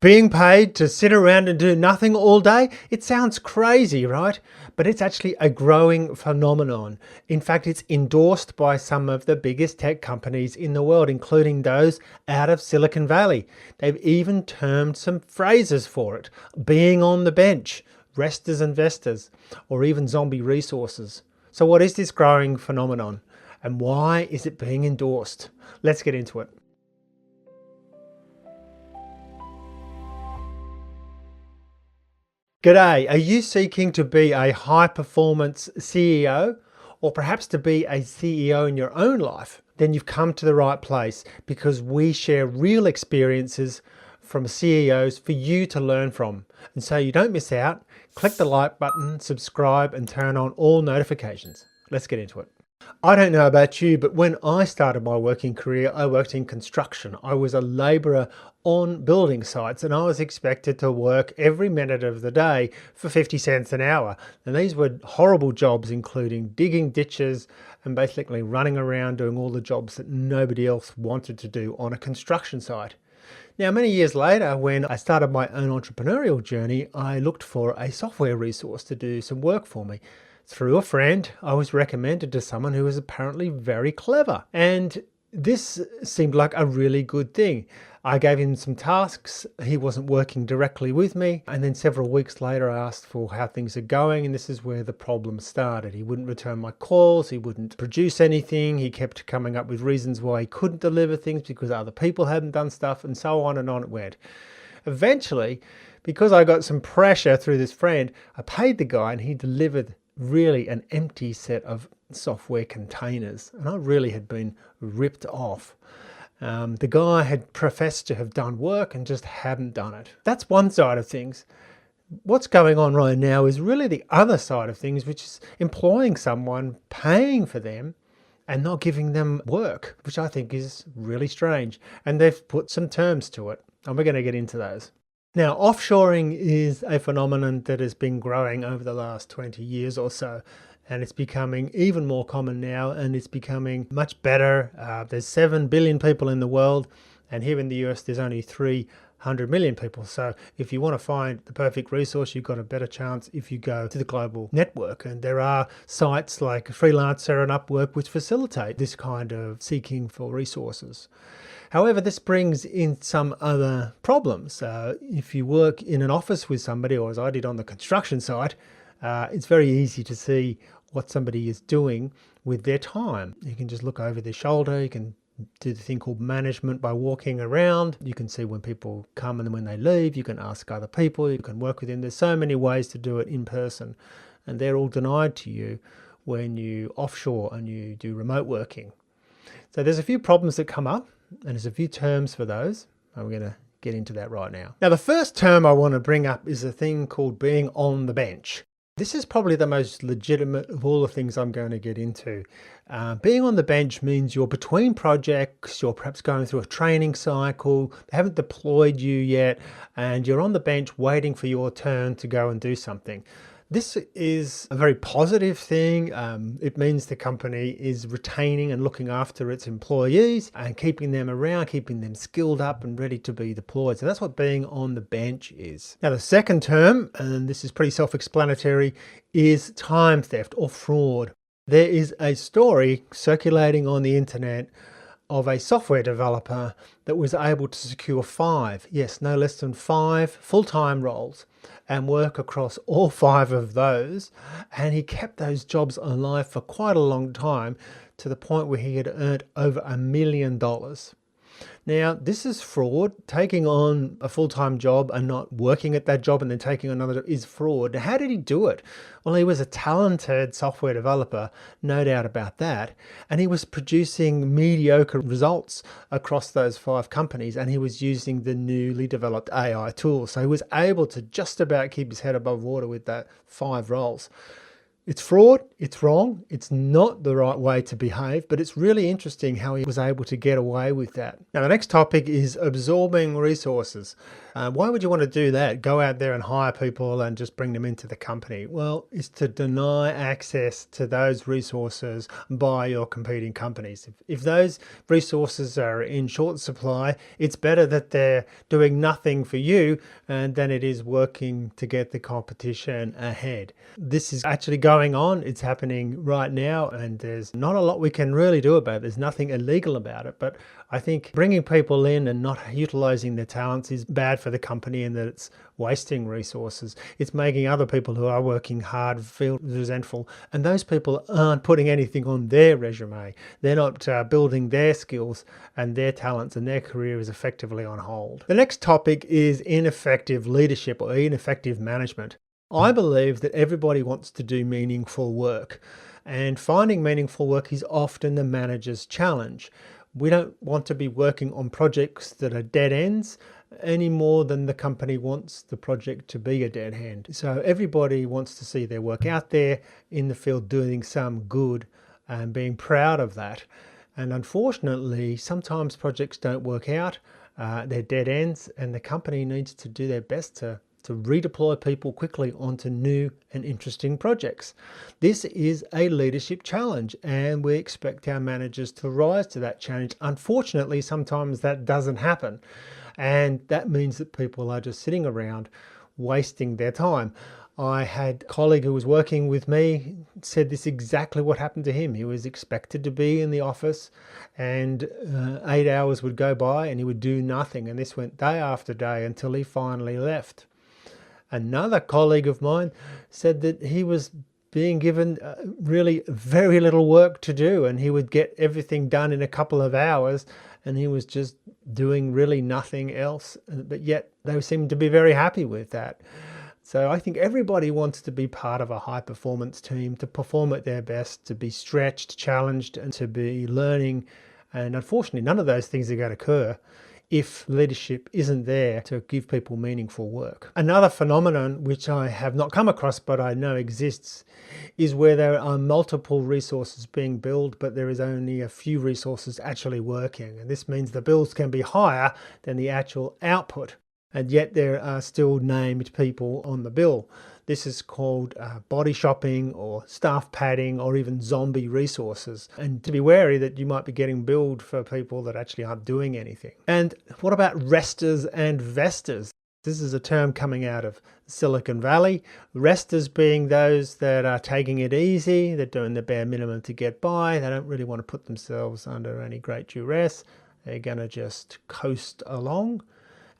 Being paid to sit around and do nothing all day, it sounds crazy, right? But it's actually a growing phenomenon. In fact, it's endorsed by some of the biggest tech companies in the world, including those out of Silicon Valley. They've even termed some phrases for it: being on the bench, rest as investors, or even zombie resources. So what is this growing phenomenon, and why is it being endorsed? Let's get into it. G'day, are you seeking to be a high-performance CEO, or perhaps to be a CEO in your own life? Then you've come to the right place, because we share real experiences from CEOs for you to learn from. And so you don't miss out, click the like button, subscribe, and turn on all notifications. Let's get into it. I don't know about you, but when I started my working career, I worked in construction. I was a labourer on building sites, and I was expected to work every minute of the day for 50 cents an hour. And these were horrible jobs, including digging ditches and basically running around doing all the jobs that nobody else wanted to do on a construction site. Now, many years later, when I started my own entrepreneurial journey, I looked for a software resource to do some work for me. Through a friend, I was recommended to someone who was apparently very clever, and this seemed like a really good thing. I gave him some tasks. He wasn't working directly with me, and then several weeks later I asked for how things are going, and this is where the problem started. He wouldn't return my calls, he wouldn't produce anything, he kept coming up with reasons why he couldn't deliver things because other people hadn't done stuff, and so on and on it went. Eventually, because I got some pressure through this friend, I paid the guy and he delivered really an empty set of software containers, and I really had been ripped off. The guy had professed to have done work and just hadn't done it. That's one side of things. What's going on right now is really the other side of things, which is employing someone, paying for them, and not giving them work, which I think is really strange. And they've put some terms to it, and we're going to get into those. Now, offshoring is a phenomenon that has been growing over the last 20 years or so, and it's becoming even more common now, and it's becoming much better. There's 7 billion people in the world, and here in the US there's only 300 million people. So if you want to find the perfect resource, you've got a better chance if you go to the global network. And there are sites like Freelancer and Upwork which facilitate this kind of seeking for resources. However, this brings in some other problems. If you work in an office with somebody, or as I did on the construction site, it's very easy to see what somebody is doing with their time. You can just look over their shoulder. You can do the thing called management by walking around. You can see when people come and when they leave. You can ask other people. You can work with them. There's so many ways to do it in person, and they're all denied to you when you offshore and you do remote working. So there's a few problems that come up, and there's a few terms for those, and we're going to get into that right now. Now, the first term I want to bring up is a thing called being on the bench. This is probably the most legitimate of all the things I'm going to get into. Being on the bench means you're between projects, you're perhaps going through a training cycle, they haven't deployed you yet, and you're on the bench waiting for your turn to go and do something. This is a very positive thing. It means the company is retaining and looking after its employees and keeping them around, keeping them skilled up and ready to be deployed. So that's what being on the bench is. Now, the second term, and this is pretty self-explanatory, is time theft or fraud. There is a story circulating on the internet of a software developer that was able to secure 5, yes, no less than 5 full-time roles and work across all 5 of those. And he kept those jobs alive for quite a long time, to the point where he had earned over $1 million. Now, this is fraud. Taking on a full-time job and not working at that job and then taking another job is fraud. Now, how did he do it? Well, he was a talented software developer, no doubt about that. And he was producing mediocre results across those 5 companies, and he was using the newly developed AI tools. So he was able to just about keep his head above water with that 5 roles. It's fraud, it's wrong, it's not the right way to behave, but it's really interesting how he was able to get away with that. Now, the next topic is absorbing resources. Why would you want to do that? Go out there and hire people and just bring them into the company? Well, it's to deny access to those resources by your competing companies. If those resources are in short supply, it's better that they're doing nothing for you than it is working to get the competition ahead. This is actually going on. It's happening right now, and there's not a lot we can really do about it. There's nothing illegal about it, but I think bringing people in and not utilizing their talents is bad for the company, and that it's wasting resources. It's making other people who are working hard feel resentful, and those people aren't putting anything on their resume. They're not building their skills and their talents, and their career is effectively on hold. The next topic is ineffective leadership or ineffective management. I believe that everybody wants to do meaningful work, and finding meaningful work is often the manager's challenge. We don't want to be working on projects that are dead ends any more than the company wants the project to be a dead end. So everybody wants to see their work out there in the field doing some good and being proud of that. And unfortunately, sometimes projects don't work out, they're dead ends, and the company needs to do their best to redeploy people quickly onto new and interesting projects. This is a leadership challenge, and we expect our managers to rise to that challenge. Unfortunately, sometimes that doesn't happen, and that means that people are just sitting around wasting their time. I had a colleague who was working with me said this exactly what happened to him. He was expected to be in the office, and 8 hours would go by and he would do nothing, and this went day after day until he finally left. Another colleague of mine said that he was being given really very little work to do, and he would get everything done in a couple of hours, and he was just doing really nothing else, but yet they seemed to be very happy with that. So I think everybody wants to be part of a high performance team, to perform at their best, to be stretched, challenged, and to be learning. And unfortunately, none of those things are going to occur if leadership isn't there to give people meaningful work. Another phenomenon which I have not come across but I know exists is where there are multiple resources being billed, but there is only a few resources actually working. And this means the bills can be higher than the actual output, and yet there are still named people on the bill. This is called body shopping or staff padding or even zombie resources. And to be wary that you might be getting billed for people that actually aren't doing anything. And what about resters and vesters? This is a term coming out of Silicon Valley. Resters being those that are taking it easy, they're doing the bare minimum to get by, they don't really want to put themselves under any great duress, they're going to just coast along.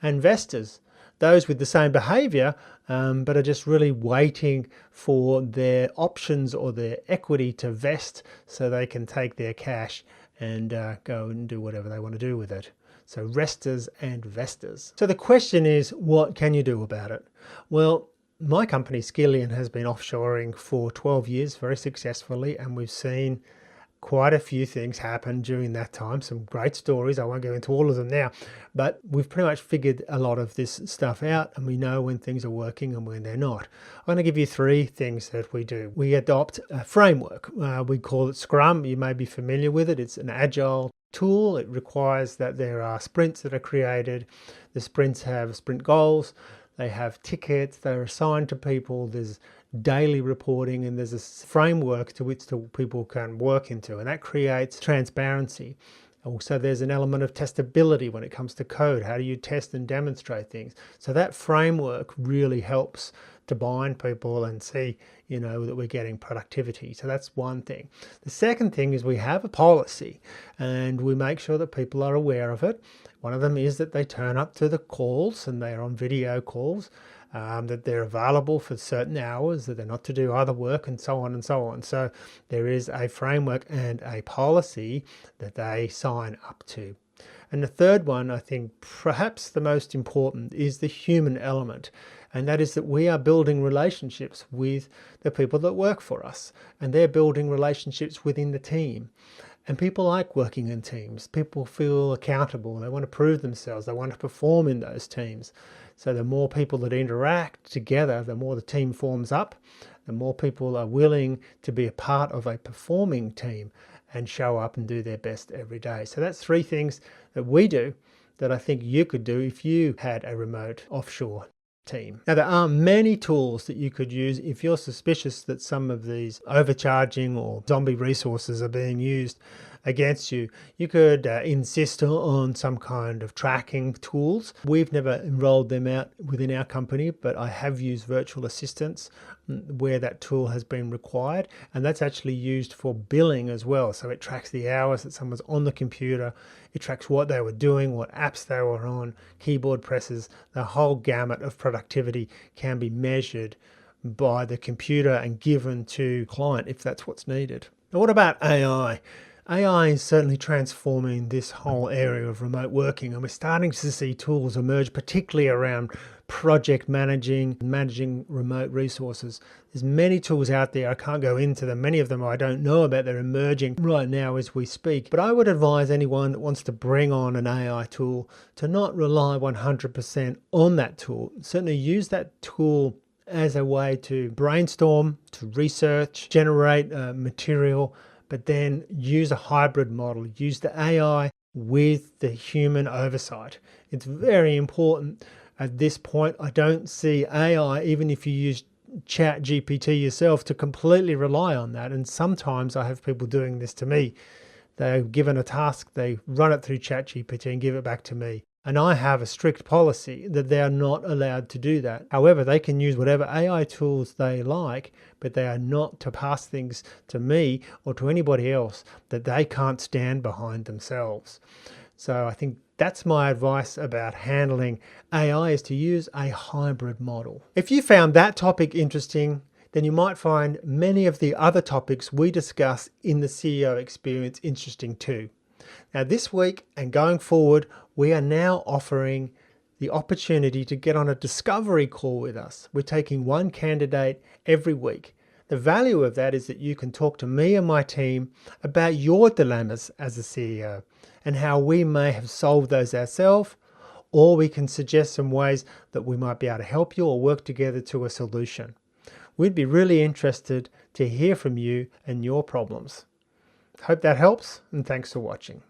And vesters, those with the same behavior, but are just really waiting for their options or their equity to vest so they can take their cash and go and do whatever they want to do with it. So resters and vesters. So the question is, what can you do about it? Well, my company, Skillion, has been offshoring for 12 years very successfully, and we've seen quite a few things happen during that time. Some great stories. I won't go into all of them now, but we've pretty much figured a lot of this stuff out, and we know when things are working and when they're not. I'm going to give you 3 things that we do. We adopt a framework. We call it Scrum. You may be familiar with it. It's an agile tool. It requires that there are sprints that are created. The sprints have sprint goals. They have tickets. They're assigned to people. There's daily reporting, and there's a framework to which people can work into, and that creates transparency. Also, there's an element of testability when it comes to code. How do you test and demonstrate things? So that framework really helps to bind people and see, that we're getting productivity. So that's one thing. The second thing is we have a policy, and we make sure that people are aware of it. One of them is that they turn up to the calls, and they're on video calls. That they're available for certain hours, that they're not to do other work, and so on and so on. So there is a framework and a policy that they sign up to. And the third one, I think perhaps the most important, is the human element. And that is that we are building relationships with the people that work for us, and they're building relationships within the team. And people like working in teams. People feel accountable. They want to prove themselves. They want to perform in those teams. So the more people that interact together, the more the team forms up, the more people are willing to be a part of a performing team and show up and do their best every day. So that's 3 things that we do that I think you could do if you had a remote offshore team. Now, there are many tools that you could use if you're suspicious that some of these overcharging or zombie resources are being used against you. You could insist on some kind of tracking tools. We've never enrolled them out within our company, but I have used virtual assistants where that tool has been required, and that's actually used for billing as well. So it tracks the hours that someone's on the computer, it tracks what they were doing, what apps they were on, keyboard presses. The whole gamut of productivity can be measured by the computer and given to client if that's what's needed. Now, what about AI? AI is certainly transforming this whole area of remote working, and we're starting to see tools emerge, particularly around project managing remote resources. There's many tools out there. I can't go into them. Many of them I don't know about. They're emerging right now as we speak. But I would advise anyone that wants to bring on an AI tool to not rely 100% on that tool. Certainly use that tool as a way to brainstorm, to research, generate material, but then use a hybrid model. Use the AI with the human oversight. It's very important at this point. I don't see AI, even if you use Chat GPT yourself, to completely rely on that. And sometimes I have people doing this to me. They're given a task, they run it through Chat GPT and give it back to me. And I have a strict policy that they are not allowed to do that. However, they can use whatever AI tools they like, but they are not to pass things to me or to anybody else that they can't stand behind themselves. So I think that's my advice about handling AI, is to use a hybrid model. If you found that topic interesting, then you might find many of the other topics we discuss in the CEO experience interesting too. Now, this week and going forward, we are now offering the opportunity to get on a discovery call with us. We're taking one candidate every week. The value of that is that you can talk to me and my team about your dilemmas as a CEO and how we may have solved those ourselves, or we can suggest some ways that we might be able to help you or work together to a solution. We'd be really interested to hear from you and your problems. Hope that helps, and thanks for watching.